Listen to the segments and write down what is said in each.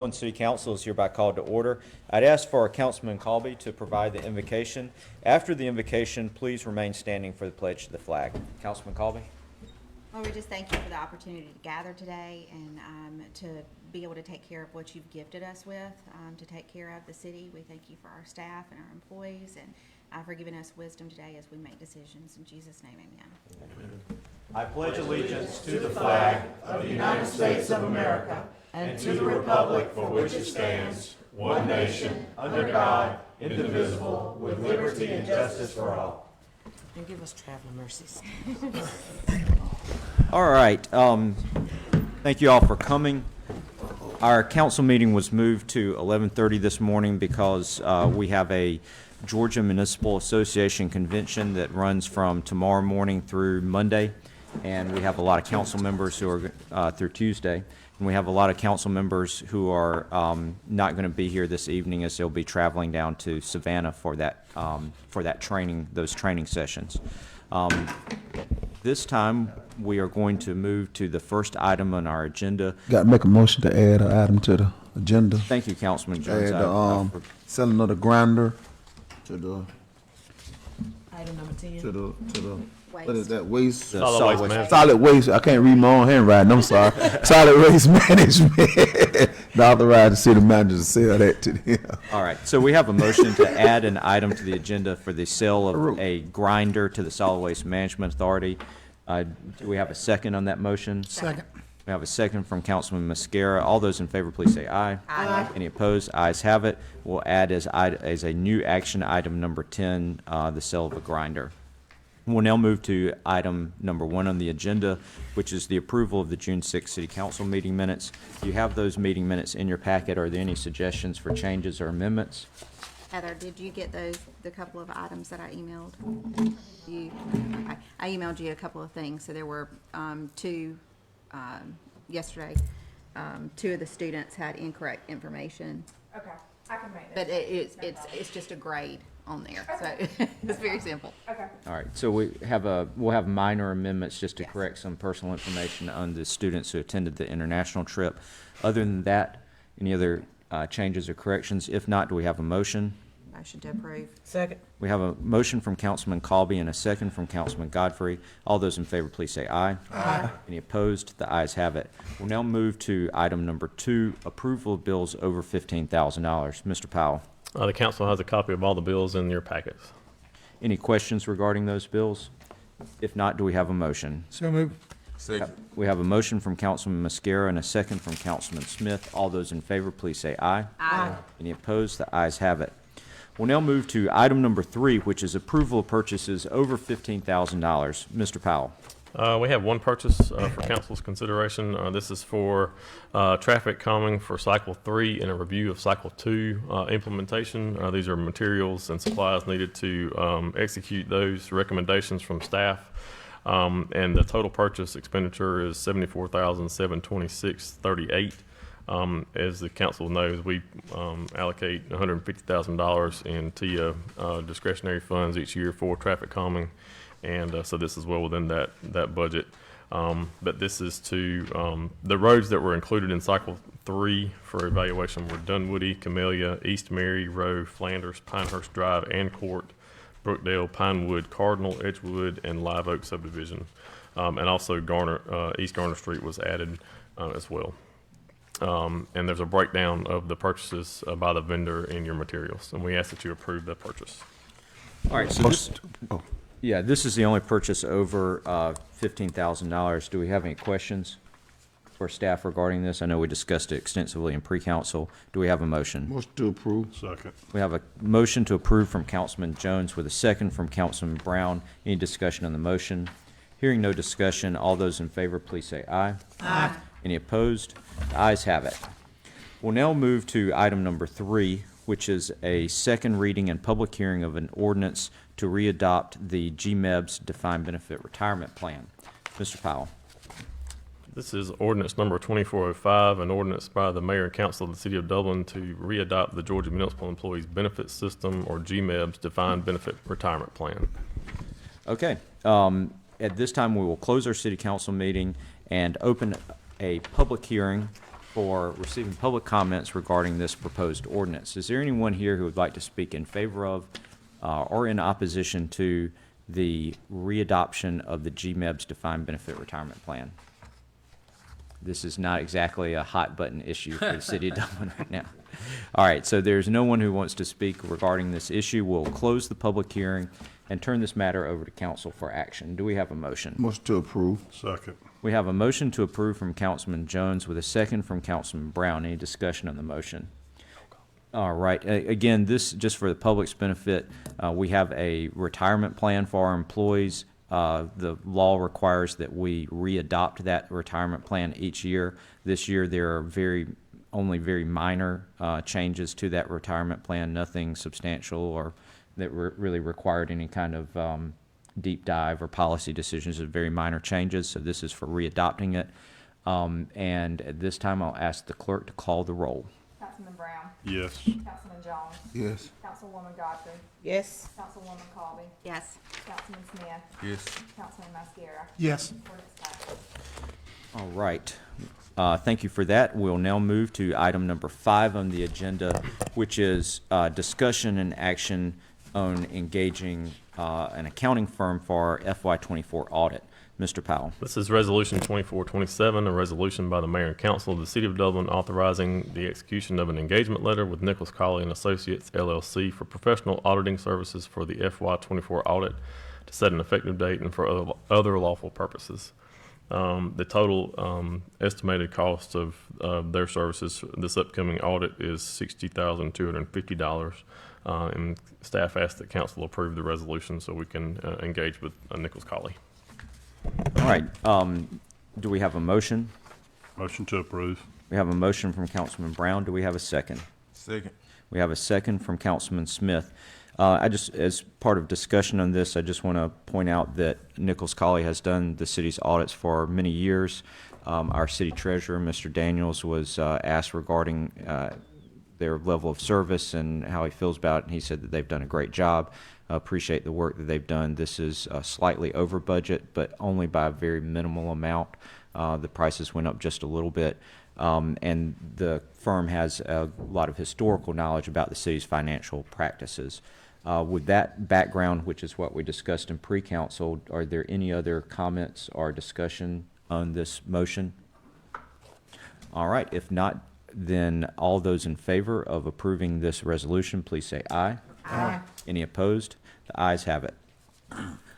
City Council is hereby called to order. I'd ask for Councilman Colby to provide the invocation. After the invocation, please remain standing for the pledge to the flag. Councilman Colby. Well, we just thank you for the opportunity to gather today and to be able to take care of what you've gifted us with, to take care of the city. We thank you for our staff and our employees and for giving us wisdom today as we make decisions. In Jesus' name, amen. Amen. I pledge allegiance to the flag of the United States of America and to the republic for which it stands, one nation, under God, indivisible, with liberty and justice for all. And give us traveling mercies. All right. Thank you all for coming. Our council meeting was moved to 11:30 this morning because we have a Georgia Municipal Association convention that runs from tomorrow morning through Monday, and we have a lot of council members who are through Tuesday. And we have a lot of council members who are not going to be here this evening, as they'll be traveling down to Savannah for that training, those training sessions. This time, we are going to move to the first item on our agenda. Got to make a motion to add an item to the agenda. Thank you, Councilman Jones. Add the selling of the grinder to the Item number 10. to the Waste. what is that waste? Solid waste management. Solid waste. I can't read my own handwriting. I'm sorry. Solid waste management. To authorize the city manager to sell that to them. All right, so we have a motion to add an item to the agenda for the sale of a grinder to the Solid Waste Management Authority. Do we have a second on that motion? Second. We have a second from Councilman Mascara. All those in favor, please say aye. Aye. Any opposed? Ayes have it. We'll add as a new action item number 10, the sale of a grinder. We'll now move to item number 1 on the agenda, which is the approval of the June 6th City Council meeting minutes. You have those meeting minutes in your packet. Are there any suggestions for changes or amendments? Heather, did you get the couple of items that I emailed? I emailed you a couple of things. So there were two yesterday. Two of the students had incorrect information. Okay, I can make But this. it's just a grade on there, so it's very simple. Okay. All right, so we'll have minor amendments just to correct some personal information on the students who attended the international trip. Other than that, any other changes or corrections? If not, do we have a motion? Motion to approve. Second. We have a motion from Councilman Colby and a second from Councilman Godfrey. All those in favor, please say aye. Aye. Any opposed? The ayes have it. We'll now move to item number 2, approval of bills over $15,000. Mr. Powell. The council has a copy of all the bills in your packets. Any questions regarding those bills? If not, do we have a motion? So move. We have a motion from Councilman Mascara and a second from Councilman Smith. All those in favor, please say aye. Aye. Any opposed? The ayes have it. We'll now move to item number 3, which is approval of purchases over $15,000. Mr. Powell. We have one purchase for council's consideration. This is for traffic calming for Cycle 3 and a review of Cycle 2 implementation. These are materials and supplies needed to execute those recommendations from staff. And the total purchase expenditure is $74,726.38. As the council knows, we allocate $150,000 in TIA discretionary funds each year for traffic calming. And so this is well within that budget. But this is to the roads that were included in Cycle 3 for evaluation were Dunwoody, Camellia, East Mary, Rowe, Flanders, Pinehurst Drive, and Court, Brookdale, Pinewood, Cardinal, Edgewood, and Live Oak subdivision. And also East Garner Street was added as well. And there's a breakdown of the purchases by the vendor in your materials. And we ask that you approve the purchase. All right, so this is the only purchase over $15,000. Do we have any questions for staff regarding this? I know we discussed it extensively in pre-council. Do we have a motion? Motion to approve. Second. We have a motion to approve from Councilman Jones with a second from Councilman Brown. Any discussion on the motion? Hearing no discussion, all those in favor, please say aye. Aye. Any opposed? The ayes have it. We'll now move to item number 3, which is a second reading and public hearing of an ordinance to readopt the GMEB's Defined Benefit Retirement Plan. Mr. Powell. This is ordinance number 2405, an ordinance by the mayor and council of the city of Dublin to readopt the Georgia Municipal Employees Benefit System, or GMEB's Defined Benefit Retirement Plan. Okay. At this time, we will close our city council meeting and open a public hearing for receiving public comments regarding this proposed ordinance. Is there anyone here who would like to speak in favor of or in opposition to the readoption of the GMEB's defined benefit retirement plan? This is not exactly a hot button issue for the city of Dublin right now. All right, so there's no one who wants to speak regarding this issue. We'll close the public hearing and turn this matter over to council for action. Do we have a motion? Motion to approve. Second. We have a motion to approve from Councilman Jones with a second from Councilman Brown. Any discussion on the motion? All right. Again, this, just for the public's benefit, we have a retirement plan for our employees. The law requires that we readopt that retirement plan each year. This year, there are only very minor changes to that retirement plan, nothing substantial or that really required any kind of deep dive or policy decisions. Very minor changes, so this is for readopting it. And at this time, I'll ask the clerk to call the roll. Councilman Brown. Yes. Councilman Jones. Yes. Councilwoman Godfrey. Yes. Councilwoman Colby. Yes. Councilman Smith. Yes. Councilman Mascara. Yes. Ordinance passes. All right. Thank you for that. We'll now move to item number 5 on the agenda, which is discussion and action on engaging an accounting firm for our FY24 audit. Mr. Powell. This is Resolution 2427, a resolution by the Mayor and Council of the City of Dublin authorizing the execution of an engagement letter with Nicholas Colley and Associates, LLC, for professional auditing services for the FY24 audit to set an effective date and for other lawful purposes. The total estimated cost of their services, this upcoming audit, is $60,250. And staff asked that council approve the resolution so we can engage with Nicholas Colley. All right. Do we have a motion? Motion to approve. We have a motion from Councilman Brown. Do we have a second? Second. We have a second from Councilman Smith. As part of discussion on this, I just want to point out that Nicholas Colley has done the city's audits for many years. Our city treasurer, Mr. Daniels, was asked regarding their level of service and how he feels about it, and he said that they've done a great job. Appreciate the work that they've done. This is slightly over budget, but only by a very minimal amount. The prices went up just a little bit. And the firm has a lot of historical knowledge about the city's financial practices. With that background, which is what we discussed in pre-council, are there any other comments or discussion on this motion? All right. If not, then all those in favor of approving this resolution, please say aye. Aye. Any opposed? The ayes have it.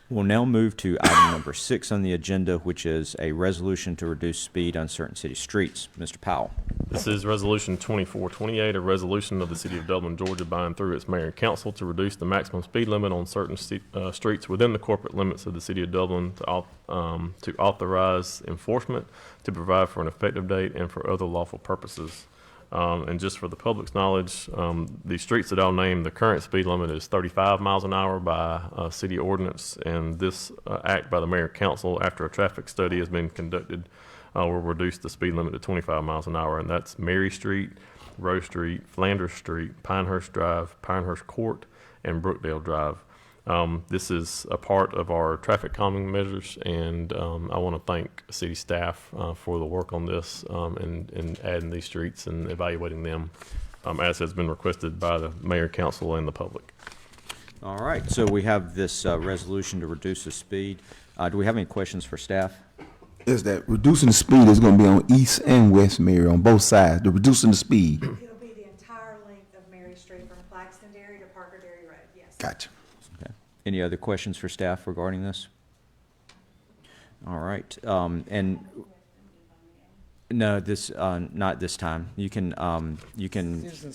We'll now move to item number 6 on the agenda, which is a resolution to reduce speed on certain city streets. Mr. Powell. This is Resolution 2428, a resolution of the City of Dublin, Georgia, by and through its mayor and council to reduce the maximum speed limit on certain streets within the corporate limits of the City of Dublin, to authorize enforcement, to provide for an effective date, and for other lawful purposes. And just for the public's knowledge, the streets that I'll name, the current speed limit is 35 miles an hour by city ordinance, and this act by the mayor and council, after a traffic study has been conducted, will reduce the speed limit to 25 miles an hour, and that's Mary Street, Rose Street, Flanders Street, Pinehurst Drive, Pinehurst Court, and Brookdale Drive. This is a part of our traffic calming measures, and I want to thank city staff for the work on this and adding these streets and evaluating them, as has been requested by the mayor, council, and the public. All right, so we have this resolution to reduce the speed. Do we have any questions for staff? Is that reducing the speed is going to be on East and West Mary on both sides? The reducing the speed. It'll be the entire length of Mary Street from Claxton Dairy to Parker Dairy Road, yes. Gotcha. Okay. Any other questions for staff regarding this? All right, and no, this not this time. You can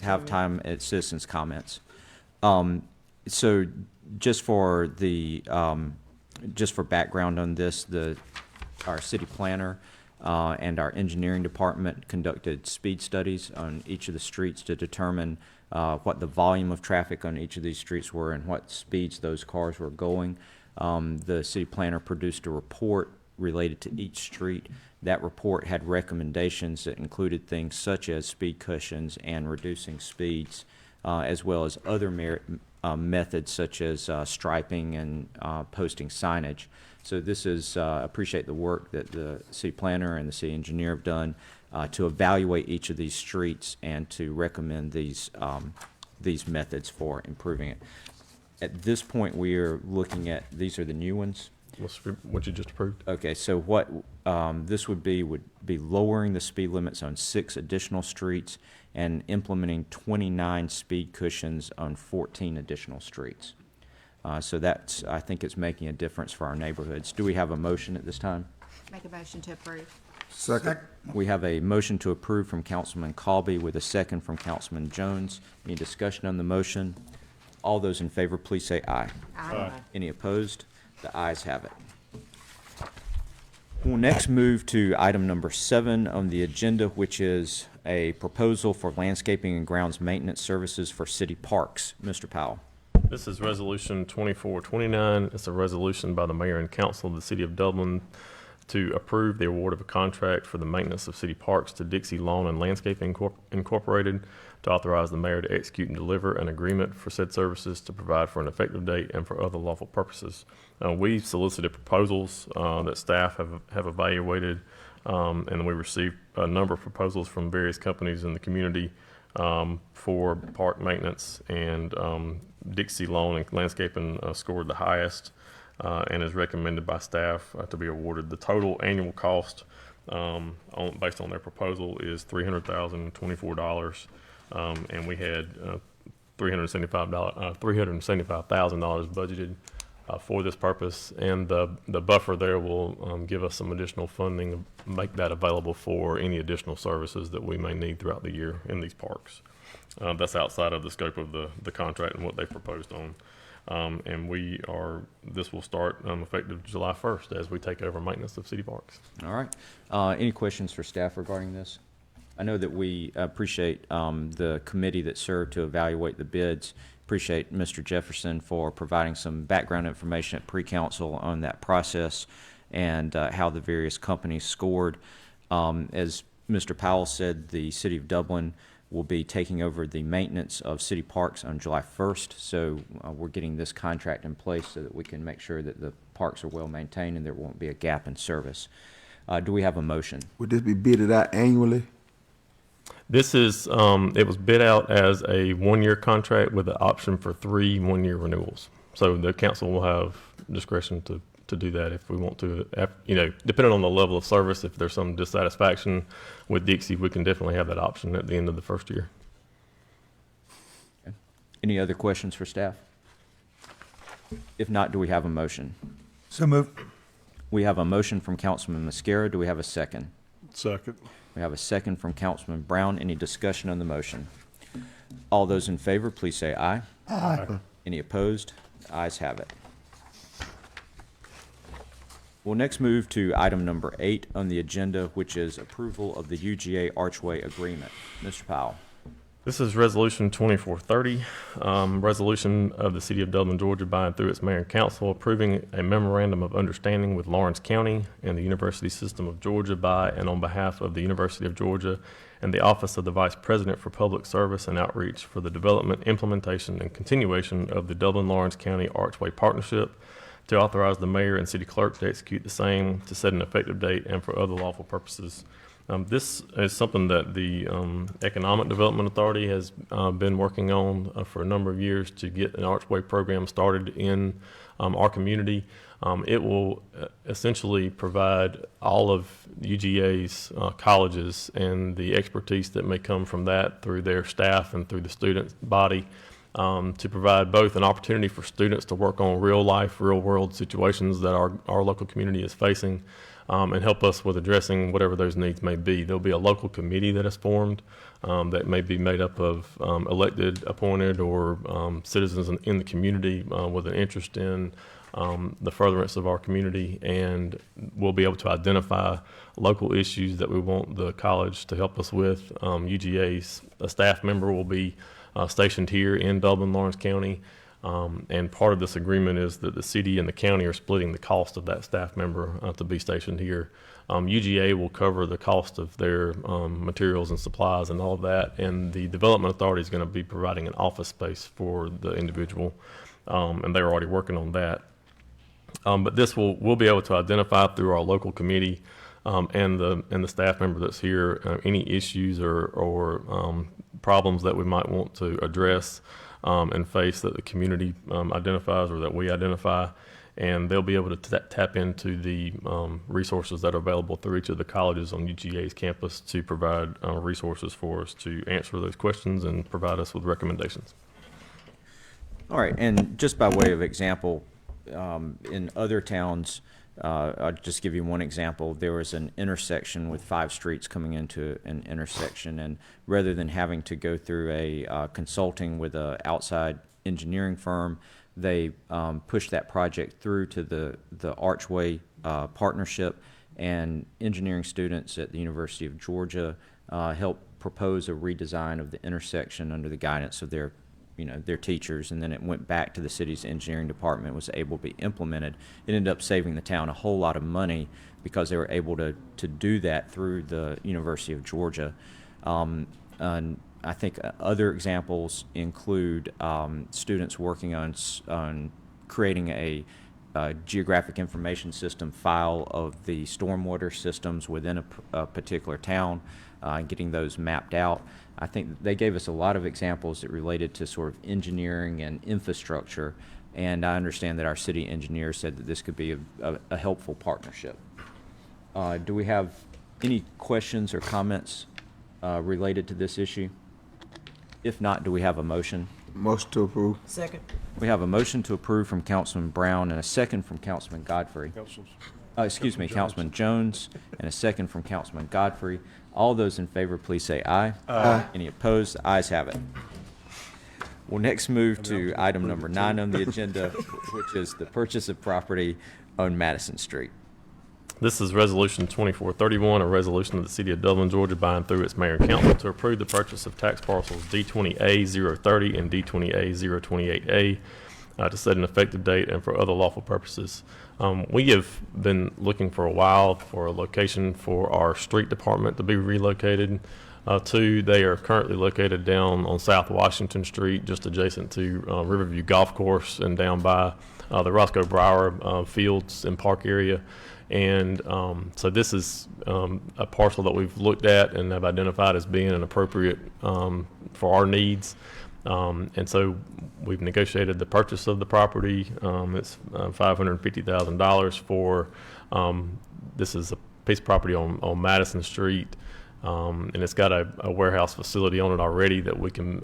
have time at citizens' comments. So just for the just for background on this, our city planner and our engineering department conducted speed studies on each of the streets to determine what the volume of traffic on each of these streets were and what speeds those cars were going. The city planner produced a report related to each street. That report had recommendations that included things such as speed cushions and reducing speeds, as well as other methods such as striping and posting signage. So this is, appreciate the work that the city planner and the city engineer have done. to evaluate each of these streets and to recommend these methods for improving it. At this point, we are looking at, these are the new ones. What you just approved? Okay, so what this would be lowering the speed limits on 6 additional streets and implementing 29 speed cushions on 14 additional streets. So that's, I think it's making a difference for our neighborhoods. Do we have a motion at this time? Make a motion to approve. Second. We have a motion to approve from Councilman Colby with a second from Councilman Jones. Any discussion on the motion? All those in favor, please say aye. Aye. Any opposed? The ayes have it. We'll next move to item number 7 on the agenda, which is a proposal for landscaping and grounds maintenance services for city parks. Mr. Powell. This is Resolution 2429. It's a resolution by the mayor and council of the city of Dublin to approve the award of a contract for the maintenance of city parks to Dixie Lawn and Landscaping Incorporated, to authorize the mayor to execute and deliver an agreement for said services, to provide for an effective date and for other lawful purposes. We solicited proposals that staff have evaluated, and we received a number of proposals from various companies in the community for park maintenance, and Dixie Lawn and Landscaping scored the highest and is recommended by staff to be awarded. The total annual cost based on their proposal is $300,024, and we had $375,000 budgeted for this purpose, and the buffer there will give us some additional funding, make that available for any additional services that we may need throughout the year in these parks. That's outside of the scope of the contract and what they proposed on. And this will start effective July 1st as we take over maintenance of city parks. All right. Any questions for staff regarding this? I know that we appreciate the committee that served to evaluate the bids. Appreciate Mr. Jefferson for providing some background information at pre-council on that process and how the various companies scored. As Mr. Powell said, the city of Dublin will be taking over the maintenance of city parks on July 1st. So we're getting this contract in place so that we can make sure that the parks are well maintained and there won't be a gap in service. Do we have a motion? Would this be bidded out annually? This is, it was bid out as a 1-year contract with the option for 3 1-year renewals. So the council will have discretion to do that if we want to. Depending on the level of service, if there's some dissatisfaction with Dixie, we can definitely have that option at the end of the first year. Okay. Any other questions for staff? If not, do we have a motion? So moved. We have a motion from Councilman Mascara. Do we have a second? Second. We have a second from Councilman Brown. Any discussion on the motion? All those in favor, please say aye. Aye. Any opposed? The ayes have it. We'll next move to item number 8 on the agenda, which is approval of the UGA Archway Agreement. Mr. Powell. This is Resolution 2430, resolution of the City of Dublin, Georgia, by and through its mayor and council, approving a memorandum of understanding with Lawrence County and the University System of Georgia by and on behalf of the University of Georgia and the Office of the Vice President for Public Service and Outreach for the development, implementation, and continuation of the Dublin-Lawrence County Archway Partnership, to authorize the mayor and city clerk to execute the same, to set an effective date, and for other lawful purposes. This is something that the Economic Development Authority has been working on for a number of years to get an archway program started in our community. It will essentially provide all of UGA's colleges and the expertise that may come from that through their staff and through the student body, to provide both an opportunity for students to work on real life, real world situations that our local community is facing, and help us with addressing whatever those needs may be. There'll be a local committee that is formed that may be made up of elected, appointed, or citizens in the community with an interest in the furtherance of our community, and we'll be able to identify local issues that we want the college to help us with. UGA's a staff member will be stationed here in Dublin, Lawrence County. And part of this agreement is that the city and the county are splitting the cost of that staff member to be stationed here. UGA will cover the cost of their materials and supplies and all of that, and the Development Authority is going to be providing an office space for the individual, and they're already working on that. But this we'll be able to identify through our local committee and the staff member that's here, any issues or problems that we might want to address and face that the community identifies or that we identify. And they'll be able to tap into the resources that are available through each of the colleges on UGA's campus to provide resources for us to answer those questions and provide us with recommendations. All right, and just by way of example, in other towns, I'll just give you one example. There was an intersection with 5 streets coming into an intersection, and rather than having to go through a consulting with an outside engineering firm, they pushed that project through to the Archway Partnership, and engineering students at the University of Georgia helped propose a redesign of the intersection under the guidance of their teachers, and then it went back to the city's engineering department, was able to be implemented. It ended up saving the town a whole lot of money because they were able to do that through the University of Georgia. And I think other examples include students working on creating a geographic information system file of the stormwater systems within a particular town, and getting those mapped out. I think they gave us a lot of examples that related to sort of engineering and infrastructure, and I understand that our city engineer said that this could be a helpful partnership. Do we have any questions or comments related to this issue? If not, do we have a motion? Motion to approve. Second. We have a motion to approve from Councilman Brown and a second from Councilman Godfrey. Councilman Jones, and a second from Councilman Godfrey. All those in favor, please say aye. Aye. Any opposed? The ayes have it. We'll next move to item number 9 on the agenda, which is the purchase of property on Madison Street. This is Resolution 2431, a resolution of the City of Dublin, Georgia, by and through its mayor and council to approve the purchase of tax parcels D20A-030 and D20A-028A to set an effective date and for other lawful purposes. We have been looking for a while for a location for our street department to be relocated to. They are currently located down on South Washington Street, just adjacent to Riverview Golf Course and down by the Roscoe Brower Fields and Park area. And so this is a parcel that we've looked at and have identified as being an appropriate for our needs. And so we've negotiated the purchase of the property. It's $550,000 for, this is a piece of property on Madison Street. And it's got a warehouse facility on it already that we can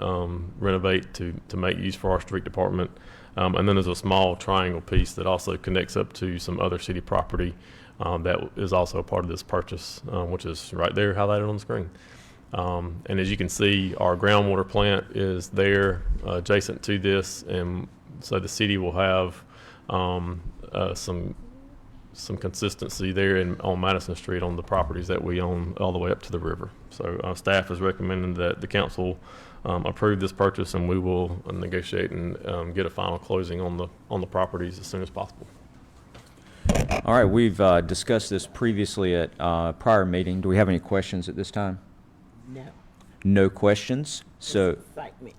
renovate to make use for our street department. And then there's a small triangle piece that also connects up to some other city property that is also a part of this purchase, which is right there highlighted on the screen. And as you can see, our groundwater plant is there adjacent to this, and so the city will have some consistency there on Madison Street on the properties that we own all the way up to the river. So staff is recommending that the council approve this purchase, and we will negotiate and get a final closing on the properties as soon as possible. All right, we've discussed this previously at a prior meeting. Do we have any questions at this time? No. No questions? So, Excite me.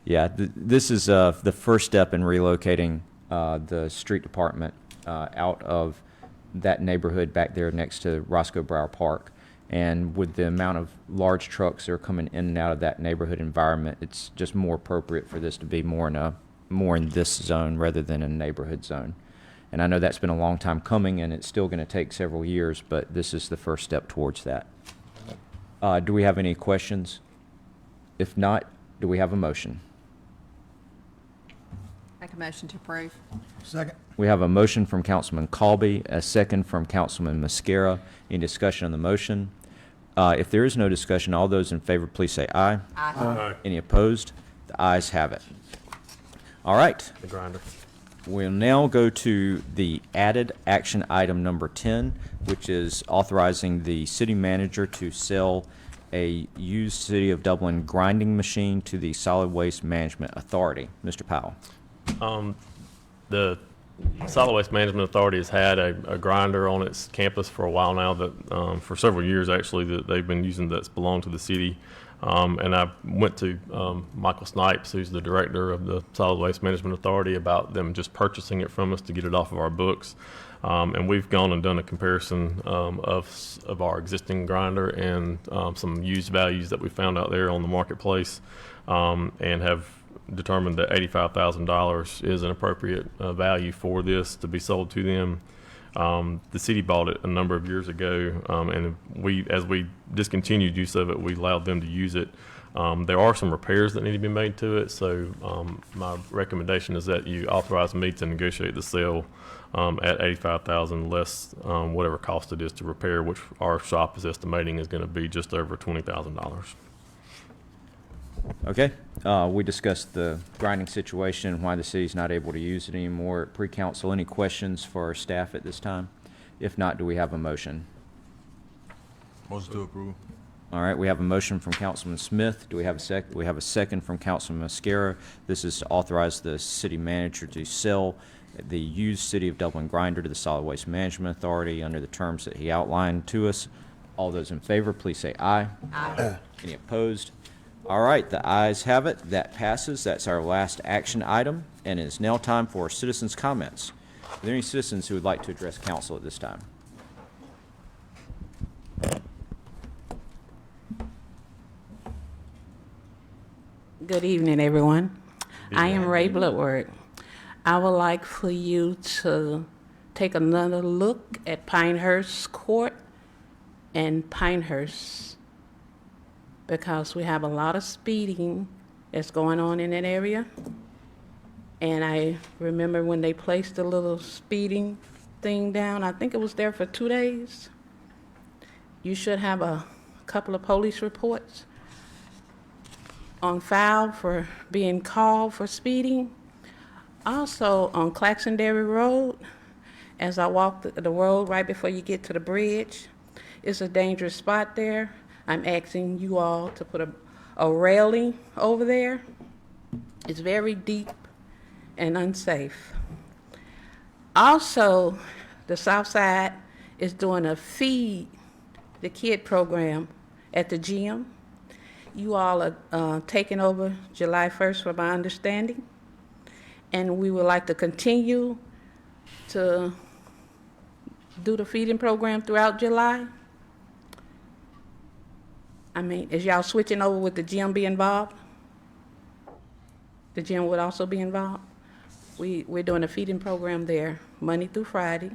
this is the first step in relocating the street department out of that neighborhood back there next to Roscoe Brower Park. And with the amount of large trucks that are coming in and out of that neighborhood environment, it's just more appropriate for this to be more in this zone rather than a neighborhood zone. And I know that's been a long time coming, and it's still going to take several years, but this is the first step towards that. Do we have any questions? If not, do we have a motion? Make a motion to approve. Second. We have a motion from Councilman Colby, a second from Councilman Mascara. Any discussion on the motion? If there is no discussion, all those in favor, please say aye. Aye. Any opposed? The ayes have it. All right. The grinder. We'll now go to the added action item number 10, which is authorizing the city manager to sell a used City of Dublin grinding machine to the Solid Waste Management Authority. Mr. Powell. The Solid Waste Management Authority has had a grinder on its campus for a while now, that for several years actually, that they've been using, that's belonged to the city. And I went to Michael Snipes, who's the director of the Solid Waste Management Authority, about them just purchasing it from us to get it off of our books. And we've gone and done a comparison of our existing grinder and some used values that we found out there on the marketplace, and have determined that $85,000 is an appropriate value for this to be sold to them. The city bought it a number of years ago, and as we discontinued use of it, we allowed them to use it. There are some repairs that need to be made to it, so my recommendation is that you authorize me to negotiate the sale at $85,000 less whatever cost it is to repair, which our shop is estimating is going to be just over $20,000. Okay, we discussed the grinding situation, why the city's not able to use it anymore. Pre-council, any questions for our staff at this time? If not, do we have a motion? Motion to approve. All right, we have a motion from Councilman Smith. Do we have a second? We have a second from Councilman Mascara. This is to authorize the city manager to sell the used City of Dublin grinder to the Solid Waste Management Authority under the terms that he outlined to us. All those in favor, please say aye. Aye. Any opposed? All right, the ayes have it. That passes. That's our last action item, and it is now time for citizens' comments. Are there any citizens who would like to address council at this time? Good evening, everyone. I am Ray Bloodworth. I would like for you to take another look at Pinehurst Court and Pinehurst, because we have a lot of speeding that's going on in that area. And I remember when they placed the little speeding thing down, I think it was there for 2 days. You should have a couple of police reports on file for being called for speeding. Also on Claxondary Road, as I walk the road right before you get to the bridge, it's a dangerous spot there. I'm asking you all to put a railing over there. It's very deep and unsafe. Also, the South Side is doing a Feed the Kid program at the gym. You all are taking over July 1st, from my understanding, and we would like to continue to do the feeding program throughout July. I mean, is y'all switching over with the gym be involved? The gym would also be involved? We're doing a feeding program there Monday through Friday.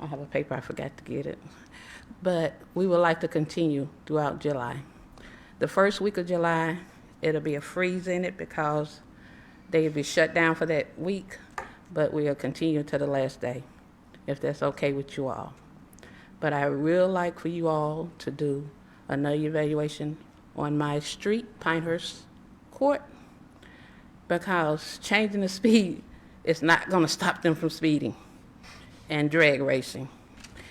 I have a paper, I forgot to get it. But we would like to continue throughout July. The first week of July, it'll be a freeze in it because they'll be shut down for that week, but we'll continue to the last day, if that's okay with you all. But I would really like for you all to do another evaluation on my street, Pinehurst Court, because changing the speed is not going to stop them from speeding and drag racing.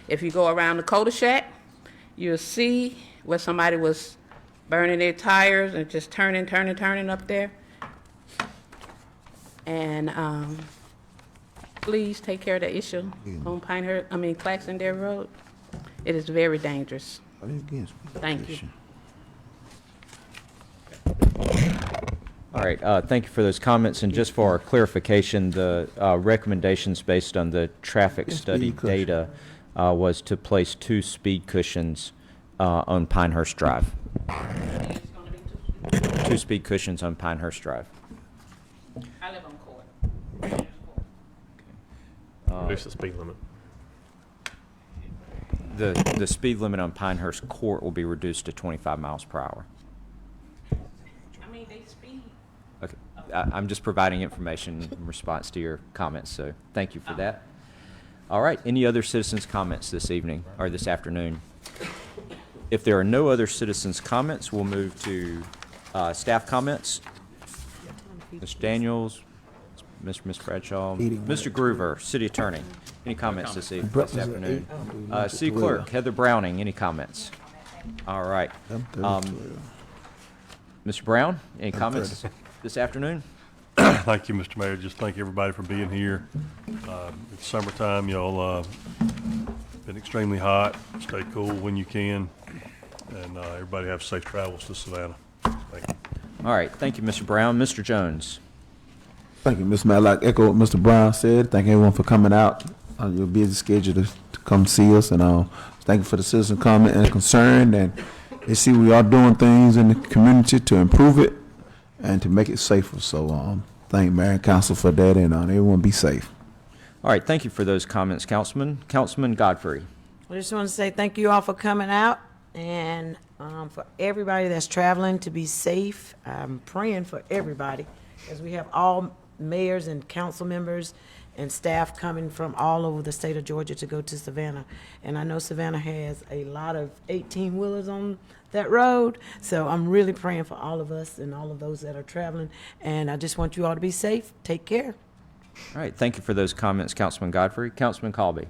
If you go around the cul-de-sac, you'll see where somebody was burning their tires and just turning up there. And please take care of the issue on Claxondale Road. It is very dangerous. Thank you. All right, thank you for those comments, and just for our clarification, the recommendations based on the traffic study data was to place 2 speed cushions on Pinehurst Drive. 2 speed cushions on Pinehurst Drive. I live on Court. Reduce the speed limit. The speed limit on Pinehurst Court will be reduced to 25 miles per hour. I mean, they speed. Okay, I'm just providing information in response to your comments, so thank you for that. All right, any other citizens' comments this evening or this afternoon? If there are no other citizens' comments, we'll move to staff comments. Mr. Daniels, Miss Bradshaw, Mr. Groover, City Attorney. Any comments this afternoon? City Clerk, Heather Browning, any comments? All right. Mr. Brown, any comments this afternoon? Thank you, Mr. Mayor. Just thank everybody for being here. It's summertime. Y'all been extremely hot. Stay cool when you can. And everybody have safe travels to Savannah. Thank you. All right. Thank you, Mr. Brown. Mr. Jones. Thank you, Mr. Mayor. I'd like to echo what Mr. Brown said. Thank everyone for coming out on your busy schedule to come see us, and thank you for the citizen comment and concern, and they see we are doing things in the community to improve it and to make it safer. So thank Mayor and Council for that, and everyone be safe. All right, thank you for those comments, Councilman. Councilman Godfrey. I just want to say thank you all for coming out, and for everybody that's traveling to be safe. I'm praying for everybody, as we have all mayors and council members and staff coming from all over the state of Georgia to go to Savannah. And I know Savannah has a lot of 18-wheelers on that road, so I'm really praying for all of us and all of those that are traveling. And I just want you all to be safe. Take care. All right, thank you for those comments, Councilman Godfrey. Councilman Colby.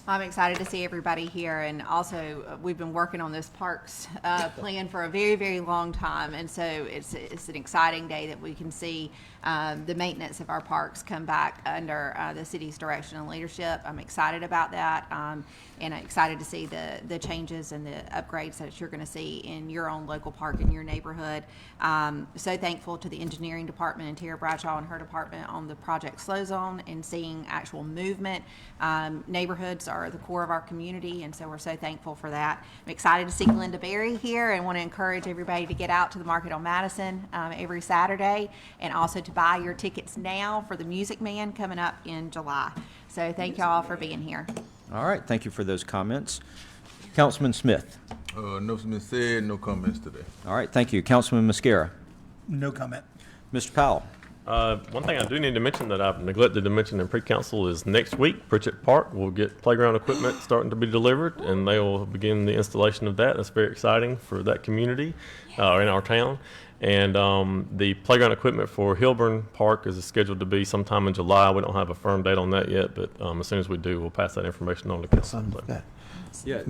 I'm excited to see everybody here, and also we've been working on this parks plan for a very, very long time, and so it's an exciting day that we can see the maintenance of our parks come back under the city's direction and leadership. I'm excited about that, and I'm excited to see the changes and the upgrades that you're going to see in your own local park in your neighborhood. So thankful to the engineering department and Tara Bradshaw and her department on the project Slow Zone and seeing actual movement. Neighborhoods are the core of our community, and so we're so thankful for that. I'm excited to see Glenda Berry here, and want to encourage everybody to get out to the market on Madison every Saturday, and also to buy your tickets now for the Music Man coming up in July. So thank y'all for being here. All right, thank you for those comments. Councilman Smith. Nothing's been said, no comments today. All right, thank you. Councilman Mascara. No comment. Mr. Powell. One thing I do need to mention that I've neglected to mention in pre-council is next week, Pritchett Park will get playground equipment starting to be delivered, and they will begin the installation of that. That's very exciting for that community, in our town. And the playground equipment for Hilburn Park is scheduled to be sometime in July. We don't have a firm date on that yet, but as soon as we do, we'll pass that information on to council. Yeah.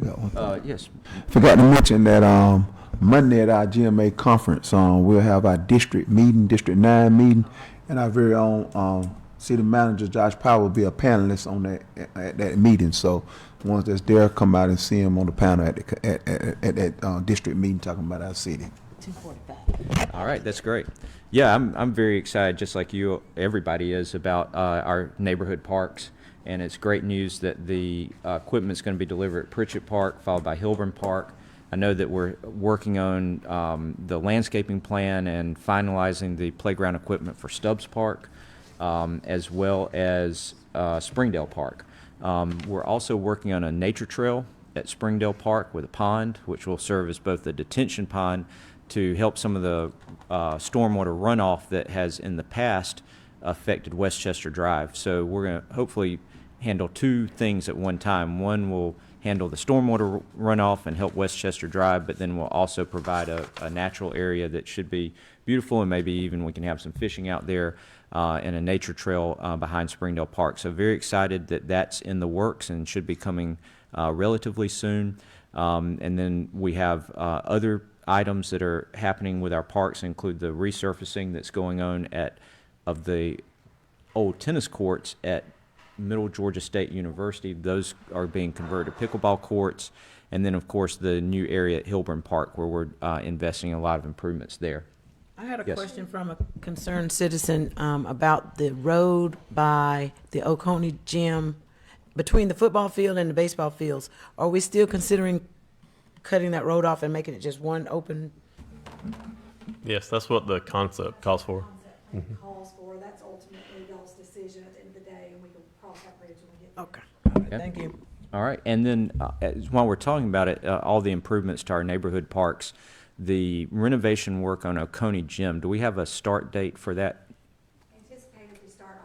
Yes. Forgot to mention that Monday at our GMA conference, we'll have our district meeting, District 9 meeting, and our very own city manager, Josh Powell, will be a panelist on at that meeting. So once that's there, come out and see him on the panel at that district meeting talking about our city. 2:45. All right, that's great. Yeah, I'm very excited, just like you, everybody is, about our neighborhood parks. And it's great news that the equipment's going to be delivered at Pritchett Park, followed by Hilburn Park. I know that we're working on the landscaping plan and finalizing the playground equipment for Stubbs Park, as well as Springdale Park. We're also working on a nature trail at Springdale Park with a pond, which will serve as both a detention pond to help some of the stormwater runoff that has in the past affected Westchester Drive. So we're going to hopefully handle two things at one time. One will handle the stormwater runoff and help Westchester Drive, but then we'll also provide a natural area that should be beautiful, and maybe even we can have some fishing out there and a nature trail behind Springdale Park. So very excited that that's in the works and should be coming relatively soon. And then we have other items that are happening with our parks, include the resurfacing that's going on of the old tennis courts at Middle Georgia State University. Those are being converted to pickleball courts. And then, of course, the new area at Hilburn Park, where we're investing in a lot of improvements there. I had a Yes. question from a concerned citizen about the road by the Oconee Gym, between the football field and the baseball fields. Are we still considering cutting that road off and making it just one open? Yes, that's what the concept calls for. Calls for, that's ultimately y'all's decision at the end of the day, and we can cross that bridge when we get there. Okay. Okay. Thank you. All right, and then while we're talking about it, all the improvements to our neighborhood parks, the renovation work on Oconee Gym, do we have a start date for that? Anticipated to start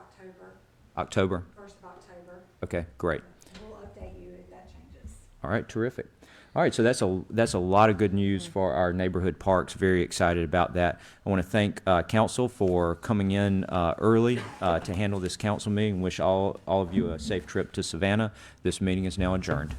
October? 1st of October. Okay, great. We'll update you if that changes. All right, terrific. All right, so that's a lot of good news for our neighborhood parks. Very excited about that. I want to thank council for coming in early to handle this council meeting. Wish all of you a safe trip to Savannah. This meeting is now adjourned.